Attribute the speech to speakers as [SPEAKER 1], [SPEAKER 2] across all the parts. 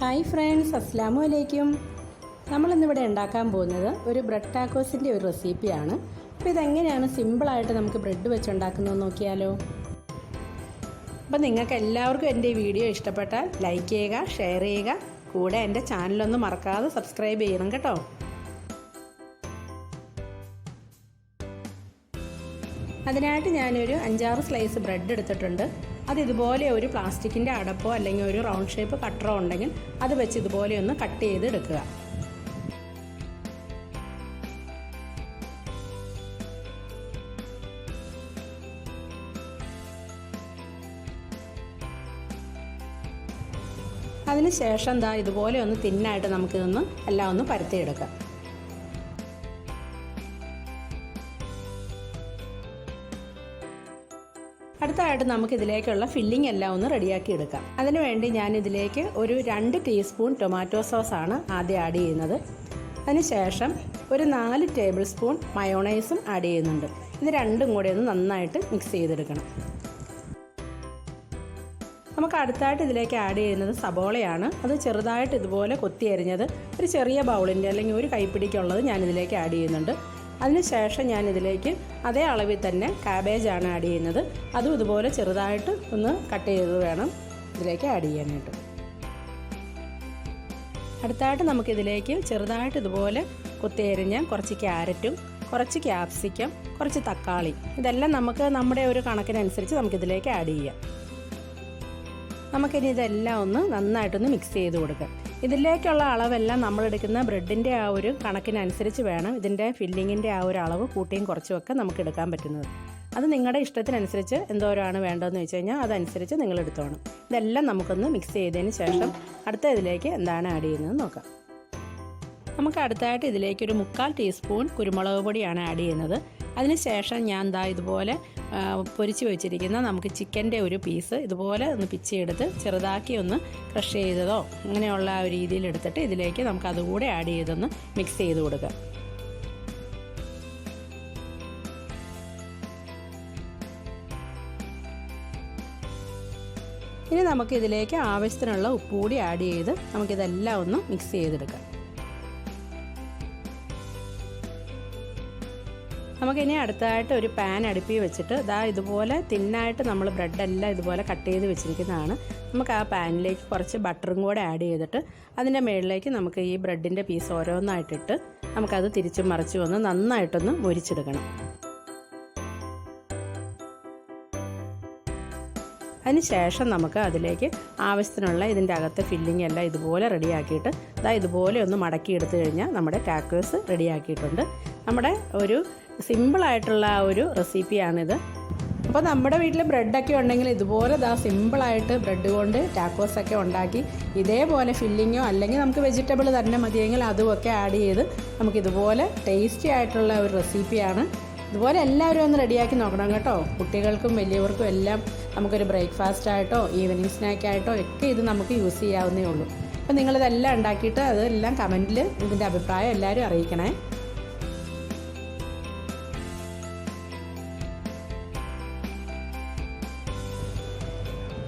[SPEAKER 1] Hi friends, അസ്സലാമു അലൈക്കും. നമ്മളിന്നിവിടെ ഉണ്ടാക്കാൻ പോകുന്നത് ഒരു ബ്രെഡ് ടാക്കോസിൻ്റെ ഒരു റെസിപ്പിയാണ്. അപ്പോൾ ഇതെങ്ങനെയാണ് സിമ്പിളായിട്ട് നമുക്ക് ബ്രെഡ് വെച്ചുണ്ടാക്കുന്നതെന്ന് നോക്കിയാലോ. അപ്പോൾ നിങ്ങൾക്ക് എല്ലാവർക്കും എൻ്റെ ഈ വീഡിയോ ഇഷ്ടപ്പെട്ടാൽ ലൈക്ക് ചെയ്യുക, ഷെയർ ചെയ്യുക, കൂടെ എൻ്റെ ചാനലൊന്നും മറക്കാതെ സബ്സ്ക്രൈബ് ചെയ്യണം കേട്ടോ. അതിനായിട്ട് ഞാനൊരു 5-6 സ്ലൈസ് ബ്രെഡ് എടുത്തിട്ടുണ്ട്. അത് ഇതുപോലെ ഒരു പ്ലാസ്റ്റിക്കിൻ്റെ അടപ്പോ അല്ലെങ്കിൽ ഒരു റൗണ്ട് ഷേപ്പ് കട്ടറോ ഉണ്ടെങ്കിൽ അത് വെച്ച് ഇതുപോലെ ഒന്ന് കട്ട് ചെയ്ത് എടുക്കുക. അതിന് ശേഷം ഇതുപോലെ ഒന്ന് തിന്നായിട്ട് നമുക്കിതൊന്ന് എല്ലാം ഒന്ന് പരത്തിയെടുക്കാം. അടുത്തതായിട്ട് നമുക്ക് ഇതിലേക്കുള്ള ഫില്ലിംഗ് എല്ലാം ഒന്ന് റെഡിയാക്കി എടുക്കാം. അതിനുവേണ്ടി ഞാൻ ഇതിലേക്ക് ഒരു 2 ടീസ്പൂൺ ടൊമാറ്റോ സോസാണ് ആദ്യം ആഡ് ചെയ്യുന്നത്. അതിനുശേഷം ഒരു 4 ടേബിൾ സ്പൂൺ മയോണൈസും ആഡ് ചെയ്യുന്നുണ്ട്. ഇത് രണ്ടും കൂടി ഒന്ന് നന്നായിട്ട് മിക്സ് ചെയ്തെടുക്കണം. നമുക്ക് അടുത്തായിട്ട് ഇതിലേക്ക് ആഡ് ചെയ്യുന്നത് സബോളയാണ്. അത് ചെറുതായിട്ട് ഇതുപോലെ കൊത്തി അരിഞ്ഞത് ഒരു ചെറിയ ബൗളിൻ്റെ അല്ലെങ്കിൽ ഒരു കൈപ്പിടിക്കുള്ളത് ഞാനിതിലേക്ക് ആഡ് ചെയ്യുന്നുണ്ട്. അതിനുശേഷം ഞാനിതിലേക്ക് അതേ അളവിൽ തന്നെ കാബേജാണ് ആഡ് ചെയ്യുന്നത്. അതും ഇതുപോലെ ചെറുതായിട്ട് ഒന്ന് കട്ട് ചെയ്ത് വേണം ഇതിലേക്ക് ആഡ് ചെയ്യാനായിട്ട്. അടുത്തായിട്ട് നമുക്കിതിലേക്ക് ചെറുതായിട്ട് ഇതുപോലെ കൊത്തി അരിഞ്ഞ കുറച്ച് ക്യാരറ്റും കുറച്ച് ക്യാപ്സിക്കം കുറച്ച് തക്കാളി ഇതെല്ലാം നമുക്ക് നമ്മുടെ ഒരു കണക്കിനനുസരിച്ച് നമുക്കിതിലേക്ക് ആഡ് ചെയ്യാം. നമുക്കിനി ഇതെല്ലാം ഒന്ന് നന്നായിട്ടൊന്ന് മിക്സ് ചെയ്ത് കൊടുക്കാം. ഇതിലേക്കുള്ള അളവെല്ലാം നമ്മളെടുക്കുന്ന ബ്രെഡിൻ്റെ ആ ഒരു കണക്കിനനുസരിച്ച് വേണം ഇതിൻ്റെ ഫില്ലിങ്ങിൻ്റെ ആ ഒരു അളവ് കൂട്ടിയും കുറച്ചുമൊക്കെ നമുക്ക് എടുക്കാൻ പറ്റുന്നത്. അത് നിങ്ങളുടെ ഇഷ്ടത്തിനനുസരിച്ച് എന്തോരമാണ് വേണ്ടതെന്ന് വെച്ച് കഴിഞ്ഞാൽ അതനുസരിച്ച് നിങ്ങൾ എടുത്തോണം. ഇതെല്ലാം നമുക്കൊന്ന് മിക്സ് ചെയ്തതിന് ശേഷം അടുത്ത ഇതിലേക്ക് എന്താണ് ആഡ് ചെയ്യുന്നത് നോക്കാം. നമുക്ക് അടുത്തായിട്ട് ഇതിലേക്ക് ഒരു 1/4 ടീസ്പൂൺ കുരുമുളക് പൊടിയാണ് ആഡ് ചെയ്യുന്നത്. അതിനുശേഷം ഞാൻ ഇതുപോലെ പൊരിച്ച് വെച്ചിരിക്കുന്ന നമുക്ക് ചിക്കൻ്റെ ഒരു പീസ് ഇതുപോലെ ഒന്ന് പിച്ചിയെടുത്ത് ചെറുതാക്കി ഒന്ന് ക്രഷ് ചെയ്തതോ അങ്ങനെയുള്ള ആ ഒരു രീതിയിൽ എടുത്തിട്ട് ഇതിലേക്ക് നമുക്ക് അതുകൂടെ ആഡ് ചെയ്തൊന്ന് മിക്സ് ചെയ്ത് കൊടുക്കാം. ഇനി നമുക്ക് ഇതിലേക്ക് ആവശ്യത്തിനുള്ള ഉപ്പ് കൂടി ആഡ് ചെയ്ത് നമുക്കിതെല്ലാം ഒന്ന് മിക്സ് ചെയ്തെടുക്കാം. നമുക്കിനി അടുത്തതായിട്ട് ഒരു പാൻ അടുപ്പിൽ വെച്ചിട്ട് ഇതുപോലെ തിന്നായിട്ട് നമ്മൾ ബ്രെഡെല്ലാം ഇതുപോലെ കട്ട് ചെയ്ത് വെച്ചിരിക്കുന്നതാണ്. നമുക്ക് ആ പാനിലേക്ക് കുറച്ച് ബട്ടറും കൂടെ ആഡ് ചെയ്തിട്ട് അതിൻ്റെ മുകളിലേക്ക് നമുക്ക് ഈ ബ്രെഡിൻ്റെ പീസ് ഓരോന്നായിട്ടിട്ട് നമുക്കത് തിരിച്ചും മറിച്ചും ഒന്ന് നന്നായിട്ടൊന്ന് മൊരിച്ചെടുക്കണം. അതിന് ശേഷം നമുക്ക് അതിലേക്ക് ആവശ്യത്തിനുള്ള ഇതിൻ്റെ അകത്തെ ഫില്ലിംഗ് എല്ലാം ഇതുപോലെ റെഡിയാക്കിയിട്ട് ഇതുപോലെ ഒന്ന് മടക്കിയെടുത്തു കഴിഞ്ഞാൽ നമ്മുടെ ടാക്കോസ് റെഡിയാക്കിയിട്ടുണ്ട്. നമ്മുടെ ഒരു സിമ്പിളായിട്ടുള്ള ഒരു റെസിപ്പിയാണിത്. അപ്പോൾ നമ്മുടെ വീട്ടിൽ ബ്രെഡൊക്കെ ഉണ്ടെങ്കിൽ ഇതുപോലെ സിമ്പിളായിട്ട് ബ്രെഡ് കൊണ്ട് ടാക്കോസൊക്കെ ഉണ്ടാക്കി ഇതേപോലെ ഫില്ലിങ്ങോ അല്ലെങ്കിൽ നമുക്ക് വെജിറ്റബിൾ തന്നെ മതിയെങ്കിൽ അതുമൊക്കെ ആഡ് ചെയ്ത് നമുക്കിതുപോലെ ടേസ്റ്റി ആയിട്ടുള്ള ഒരു റെസിപ്പിയാണ്. ഇതുപോലെ എല്ലാവരും ഒന്ന് റെഡിയാക്കി നോക്കണം കേട്ടോ. കുട്ടികൾക്കും വലിയവർക്കും എല്ലാം നമുക്കൊരു ബ്രേക്ക്ഫാസ്റ്റായിട്ടോ ഈവനിങ് സ്നാക്കായിട്ടോ ഒക്കെ ഇത് നമുക്ക് യൂസ് ചെയ്യാവുന്നേ ഉള്ളൂ. അപ്പോൾ നിങ്ങളിതെല്ലാം ഉണ്ടാക്കിയിട്ട് അതെല്ലാം കമൻറ്റിൽ ഇതിൻ്റെ അഭിപ്രായം എല്ലാവരും അറിയിക്കണേ.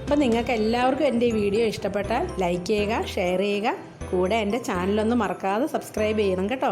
[SPEAKER 1] അപ്പോൾ നിങ്ങൾക്ക് എല്ലാവർക്കും എൻ്റെ ഈ വീഡിയോ ഇഷ്ടപ്പെട്ടാൽ ലൈക്ക് ചെയ്യുക, ഷെയർ ചെയ്യുക, കൂടെ എൻ്റെ ചാനലൊന്നും മറക്കാതെ സബ്സ്ക്രൈബ് ചെയ്യണം കേട്ടോ.